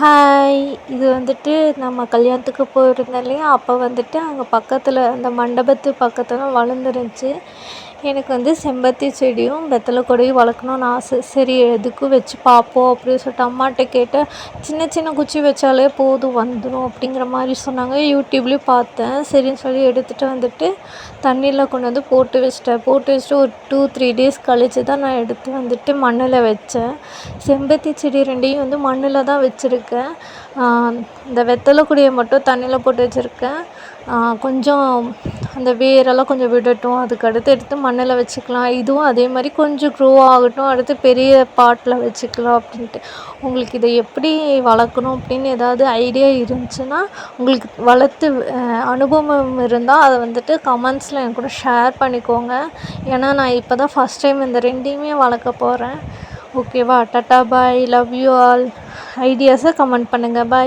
Hi! இது வந்துட்டு நம்ம கல்யாணத்துக்கு போயிருந்தோம் இல்லையா? அப்போ வந்துட்டு அங்கே பக்கத்தில் அந்த மண்டபத்து பக்கத்தில் வளர்ந்துருந்துச்சு. எனக்கு வந்து செம்பருத்தி செடியும் வெத்தலை கொடியும் வளர்க்கணுன்னு ஆசை. சரி எதுக்கும் வச்சு பார்ப்போம் அப்படின்னு சொல்லிட்டு அம்மாட்ட கேட்டேன். சின்ன சின்ன குச்சி வச்சாலே போதும் வந்துடும் அப்படிங்கிற மாதிரி சொன்னாங்க. யூடியூப்லேயும் பார்த்தேன். சரின்னு சொல்லி எடுத்துகிட்டு வந்துட்டு தண்ணியில் கொண்டு வந்து போட்டு வச்சிட்டேன். போட்டு வச்சுட்டு ஒரு 2-3 டேஸ் கழித்து தான் நான் எடுத்து வந்துட்டு மண்ணில் வச்சேன். செம்பருத்தி செடி 2யும் வந்து மண்ணில் தான் வச்சுருக்கேன். இந்த வெத்தலை கொடியை மட்டும் தண்ணியில் போட்டு வச்சுருக்கேன். கொஞ்சம் அந்த வேரெல்லாம் கொஞ்சம் விடட்டும், அதுக்கு அடுத்து எடுத்து மண்ணில் வச்சுக்கலாம். இதுவும் அதே மாதிரி கொஞ்சம் க்ரோ ஆகட்டும், அடுத்து பெரிய பாட்டில் வச்சுக்கலாம் அப்படின்ட்டு. உங்களுக்கு இதை எப்படி வளர்க்கணும் அப்படின்னு ஏதாவது ஐடியா இருந்துச்சுன்னா, உங்களுக்கு வளர்த்து அனுபவம் இருந்தால் அதை வந்துட்டு கமெண்ட்ஸில் என் கூட ஷேர் பண்ணிக்கோங்க. ஏன்னா நான் இப்போ தான் ஃபஸ்ட் டைம் இந்த 2யுமே வளர்க்க போகிறேன். ஓகேவா? டாட்டா பாய், லவ் யூ ஆல். ஐடியாஸை கமெண்ட் பண்ணுங்கள். பாய்.